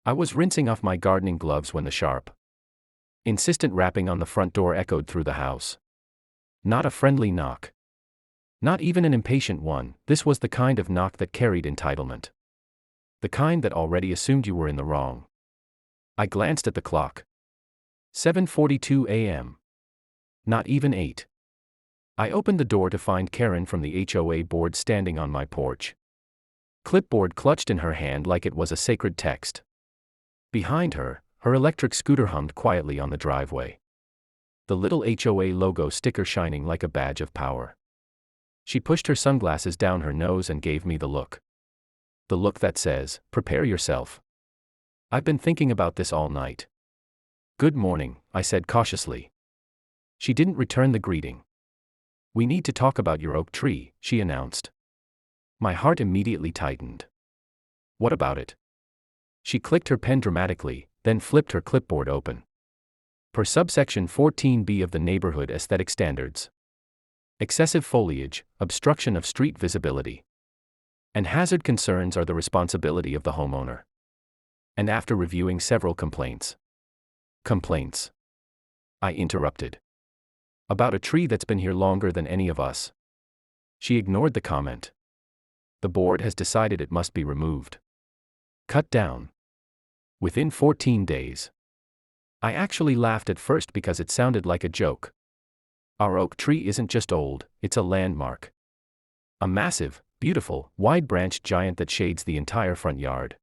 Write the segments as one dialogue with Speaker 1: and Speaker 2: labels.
Speaker 1: I was rinsing off my gardening gloves when the sharp, insistent rapping on the front door echoed through the house. Not a friendly knock. Not even an impatient one. This was the kind of knock that carried entitlement. The kind that already assumed you were in the wrong. I glanced at the clock. 7:42 a.m. Not even 8. I opened the door to find Karen from the HOA board standing on my porch. Clipboard clutched in her hand like it was a sacred text. Behind her, her electric scooter hummed quietly on the driveway. The little HOA logo sticker shining like a badge of power. She pushed her sunglasses down her nose and gave me the look. The look that says, "Prepare yourself. I've been thinking about this all night." "Good morning," I said cautiously. She didn't return the greeting. "We need to talk about your oak tree," she announced. My heart immediately tightened. "What about it?" She clicked her pen dramatically, then flipped her clipboard open. Per subsection 14b of the Neighborhood Aesthetic Standards. Excessive foliage, obstruction of street visibility, and hazard concerns are the responsibility of the homeowner. And after reviewing several complaints. Complaints? I interrupted. About a tree that's been here longer than any of us. She ignored the comment. The board has decided it must be removed. Cut down. Within 14 days. I actually laughed at first because it sounded like a joke. Our oak tree isn't just old, it's a landmark. A massive, beautiful, wide-branched giant that shades the entire front yard.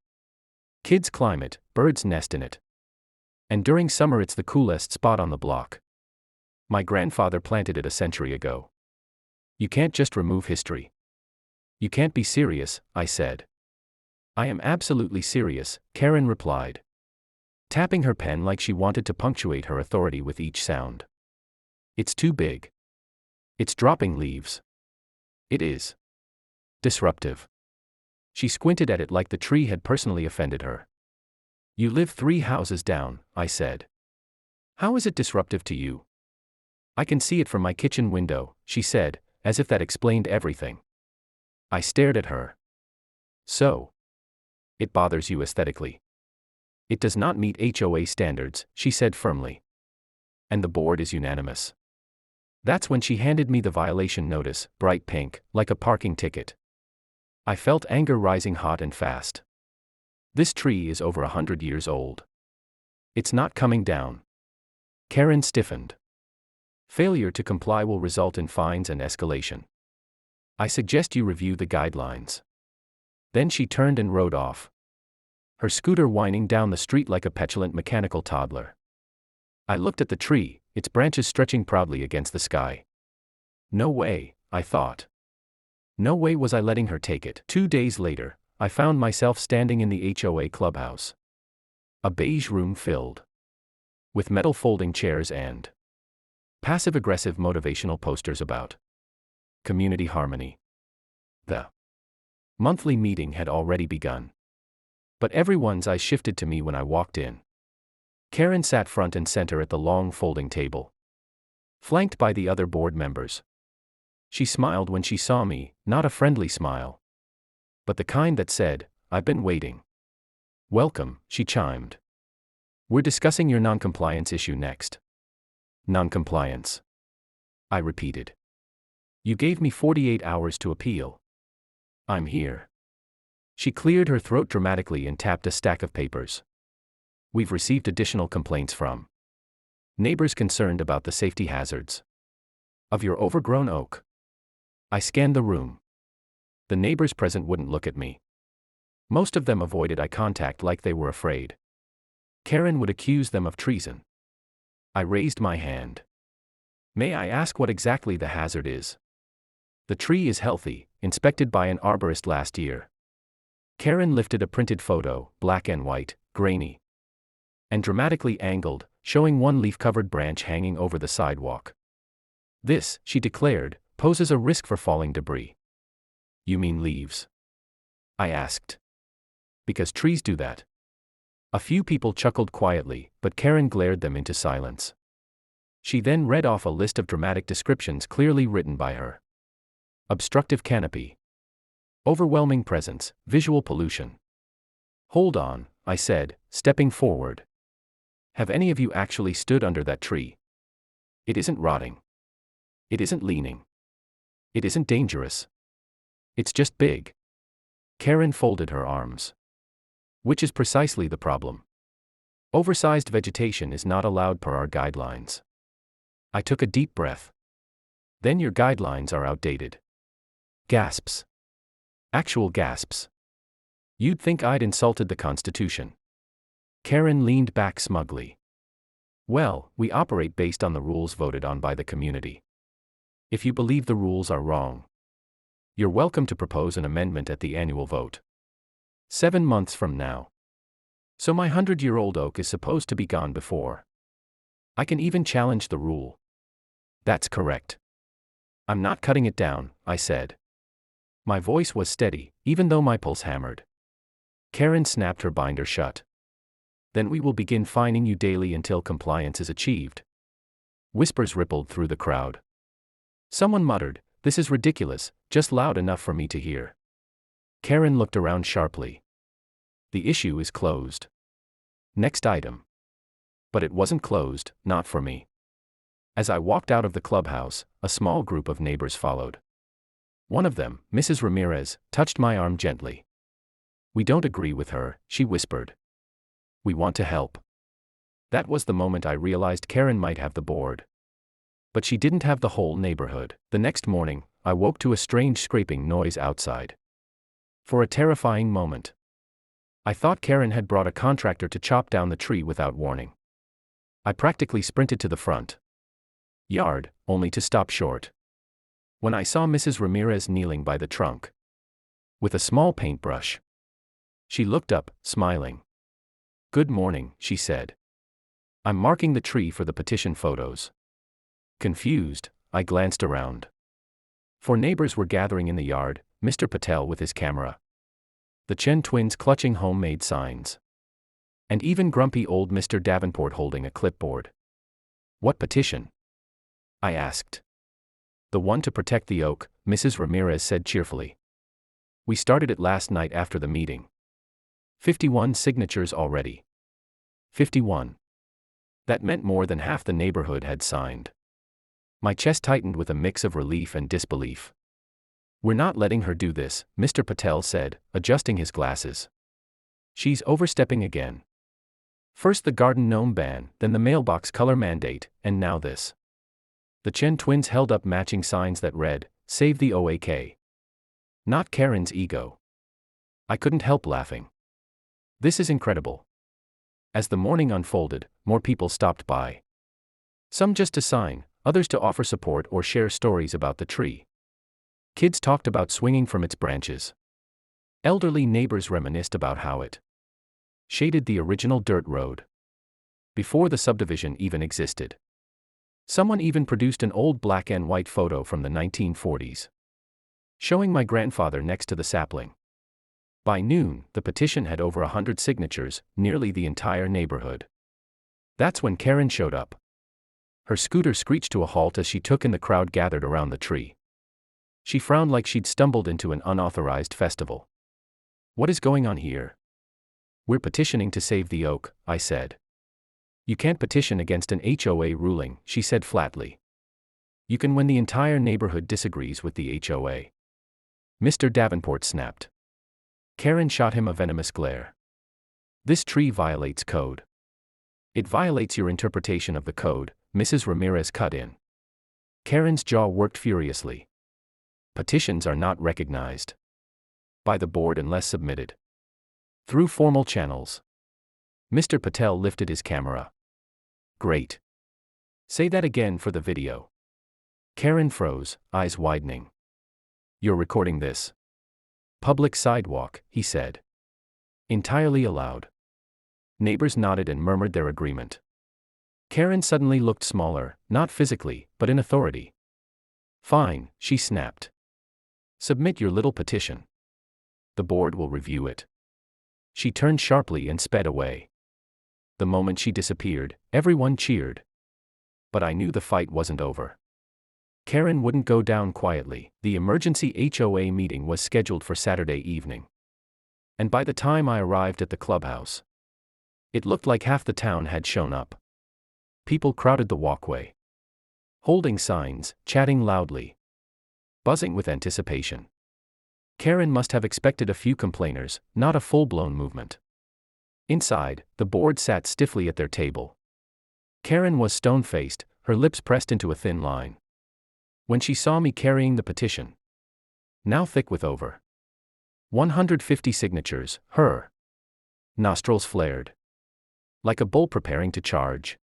Speaker 1: Kids climb it, birds nest in it. And during summer it's the coolest spot on the block. My grandfather planted it a century ago. You can't just remove history. You can't be serious, I said. I am absolutely serious, Karen replied, tapping her pen like she wanted to punctuate her authority with each sound. It's too big. It's dropping leaves. It is disruptive. She squinted at it like the tree had personally offended her. You live 3 houses down, I said. How is it disruptive to you? I can see it from my kitchen window, she said, as if that explained everything. I stared at her. So? It bothers you aesthetically? It does not meet HOA standards, she said firmly. And the board is unanimous. That's when she handed me the violation notice, bright pink, like a parking ticket. I felt anger rising hot and fast. This tree is over 100 years old. It's not coming down. Karen stiffened. Failure to comply will result in fines and escalation. I suggest you review the guidelines. Then she turned and rode off. Her scooter whining down the street like a petulant mechanical toddler. I looked at the tree, its branches stretching proudly against the sky. No way, I thought. No way was I letting her take it. 2 days later, I found myself standing in the HOA clubhouse. A beige room filled with metal folding chairs and passive-aggressive motivational posters about community harmony. The monthly meeting had already begun. But everyone's eyes shifted to me when I walked in. Karen sat front and center at the long folding table, flanked by the other board members. She smiled when she saw me, not a friendly smile, but the kind that said, "I've been waiting." "Welcome," she chimed. "We're discussing your noncompliance issue next." "Noncompliance?" I repeated. "You gave me 48 hours to appeal. I'm here." She cleared her throat dramatically and tapped a stack of papers. "We've received additional complaints from neighbors concerned about the safety hazards of your overgrown oak." I scanned the room. The neighbors present wouldn't look at me. Most of them avoided eye contact like they were afraid Karen would accuse them of treason. I raised my hand. "May I ask what exactly the hazard is?" "The tree is healthy, inspected by an arborist last year." Karen lifted a printed photo, black and white, grainy, and dramatically angled, showing one leaf-covered branch hanging over the sidewalk. "This," she declared, "poses a risk for falling debris." "You mean leaves?" I asked. "Because trees do that." A few people chuckled quietly, but Karen glared them into silence. She then read off a list of dramatic descriptions clearly written by her. Obstructive canopy. Overwhelming presence, visual pollution. "Hold on," I said, stepping forward. Have any of you actually stood under that tree? It isn't rotting. It isn't leaning. It isn't dangerous. It's just big. Karen folded her arms. Which is precisely the problem. Oversized vegetation is not allowed per our guidelines. I took a deep breath. Then your guidelines are outdated. Gasps. Actual gasps. You'd think I'd insulted the Constitution. Karen leaned back smugly. Well, we operate based on the rules voted on by the community. If you believe the rules are wrong, you're welcome to propose an amendment at the annual vote. 7 months from now. So my 100-year-old oak is supposed to be gone before I can even challenge the rule. That's correct. I'm not cutting it down, I said. My voice was steady, even though my pulse hammered. Karen snapped her binder shut. Then we will begin fining you daily until compliance is achieved. Whispers rippled through the crowd. Someone muttered, "This is ridiculous," just loud enough for me to hear. Karen looked around sharply. The issue is closed. Next item. But it wasn't closed, not for me. As I walked out of the clubhouse, a small group of neighbors followed. One of them, Mrs. Ramirez, touched my arm gently. "We don't agree with her," she whispered. "We want to help." That was the moment I realized Karen might have the board. But she didn't have the whole neighborhood. The next morning, I woke to a strange scraping noise outside. For a terrifying moment, I thought Karen had brought a contractor to chop down the tree without warning. I practically sprinted to the front yard, only to stop short when I saw Mrs. Ramirez kneeling by the trunk with a small paintbrush. She looked up, smiling. "Good morning," she said. "I'm marking the tree for the petition photos." Confused, I glanced around. 4 neighbors were gathering in the yard, Mr. Patel with his camera, the Chen twins clutching homemade signs, and even grumpy old Mr. Davenport holding a clipboard. "What petition?" I asked. "The one to protect the oak," Mrs. Ramirez said cheerfully. "We started it last night after the meeting. 51 signatures already." 51. That meant more than half the neighborhood had signed. My chest tightened with a mix of relief and disbelief. "We're not letting her do this," Mr. Patel said, adjusting his glasses. "She's overstepping again. First the garden gnome ban, then the mailbox color mandate, and now this." The Chen twins held up matching signs that read, "Save the OAK." Not Karen's ego. I couldn't help laughing. This is incredible. As the morning unfolded, more people stopped by. Some just to sign, others to offer support or share stories about the tree. Kids talked about swinging from its branches. Elderly neighbors reminisced about how it shaded the original dirt road before the subdivision even existed. Someone even produced an old black and white photo from the 1940s, showing my grandfather next to the sapling. By noon, the petition had over 100 signatures, nearly the entire neighborhood. That's when Karen showed up. Her scooter screeched to a halt as she took in the crowd gathered around the tree. She frowned like she'd stumbled into an unauthorized festival. "What is going on here?" "We're petitioning to save the oak," I said. "You can't petition against an HOA ruling," she said flatly. "You can when the entire neighborhood disagrees with the HOA." Mr. Davenport snapped. Karen shot him a venomous glare. "This tree violates code." "It violates your interpretation of the code," Mrs. Ramirez cut in. Karen's jaw worked furiously. "Petitions are not recognized by the board unless submitted through formal channels." Mr. Patel lifted his camera. "Great. Say that again for the video." Karen froze, eyes widening. "You're recording this?" "Public sidewalk," he said. "Entirely allowed." Neighbors nodded and murmured their agreement. Karen suddenly looked smaller, not physically, but in authority. "Fine," she snapped. "Submit your little petition. The board will review it." She turned sharply and sped away. The moment she disappeared, everyone cheered. But I knew the fight wasn't over. Karen wouldn't go down quietly. The emergency HOA meeting was scheduled for Saturday evening. And by the time I arrived at the clubhouse, It looked like half the town had shown up. People crowded the walkway, holding signs, chatting loudly, buzzing with anticipation. Karen must have expected a few complainers, not a full-blown movement. Inside, the board sat stiffly at their table. Karen was stone-faced, her lips pressed into a thin line. When she saw me carrying the petition, now thick with over 150 signatures, her nostrils flared like a bull preparing to charge.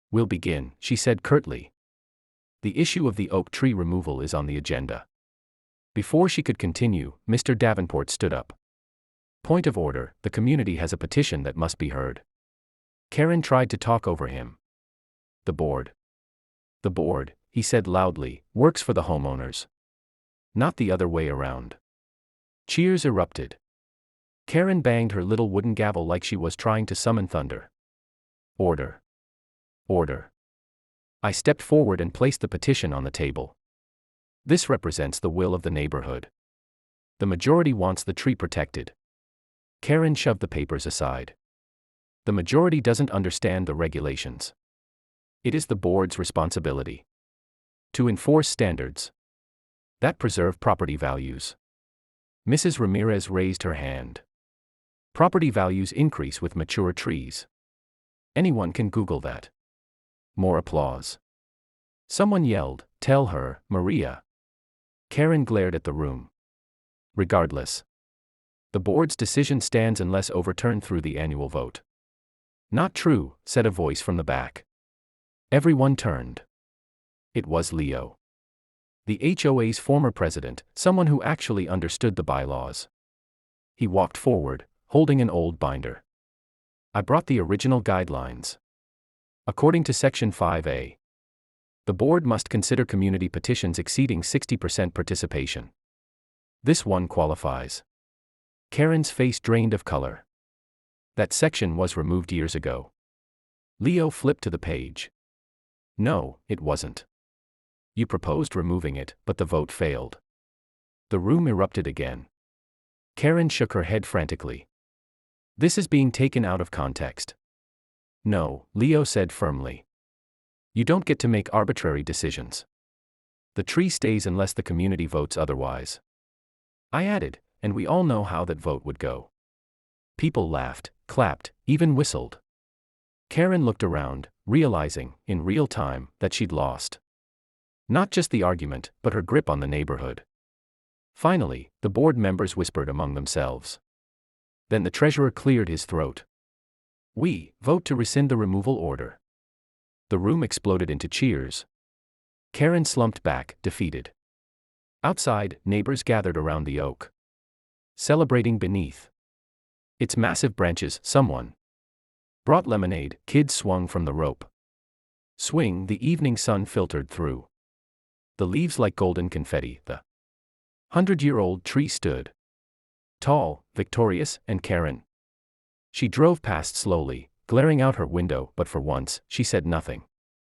Speaker 1: "We'll begin," she said curtly. "The issue of the oak tree removal is on the agenda." Before she could continue, Mr. Davenport stood up. "Point of order, the community has a petition that must be heard." Karen tried to talk over him. The board, he said loudly, works for the homeowners, not the other way around." Cheers erupted. Karen banged her little wooden gavel like she was trying to summon thunder. "Order. Order." I stepped forward and placed the petition on the table. "This represents the will of the neighborhood. The majority wants the tree protected." Karen shoved the papers aside. "The majority doesn't understand the regulations. It is the board's responsibility to enforce standards that preserve property values." Mrs. Ramirez raised her hand. "Property values increase with mature trees. Anyone can Google that." More applause. Someone yelled, "Tell her, Maria." Karen glared at the room. "Regardless, the board's decision stands unless overturned through the annual vote." "Not true," said a voice from the back. Everyone turned. It was Leo, the HOA's former president, someone who actually understood the bylaws. He walked forward, holding an old binder. "I brought the original guidelines. According to Section 5A, the board must consider community petitions exceeding 60% participation. This one qualifies." Karen's face drained of color. "That section was removed years ago." Leo flipped to the page. "No, it wasn't. You proposed removing it, but the vote failed." The room erupted again. Karen shook her head frantically. "This is being taken out of context." "No," Leo said firmly. "You don't get to make arbitrary decisions. The tree stays unless the community votes otherwise." I added, "And we all know how that vote would go." People laughed, clapped, even whistled. Karen looked around, realizing, in real time, that she'd lost. Not just the argument, but her grip on the neighborhood. Finally, the board members whispered among themselves. Then the treasurer cleared his throat. "We vote to rescind the removal order." The room exploded into cheers. Karen slumped back, defeated. Outside, neighbors gathered around the oak, celebrating beneath its massive branches. Someone brought lemonade, kids swung from the rope. Swing, the evening sun filtered through the leaves like golden confetti. The 100-year-old tree stood tall, victorious, and Karen. She drove past slowly, glaring out her window, but for once, she said nothing.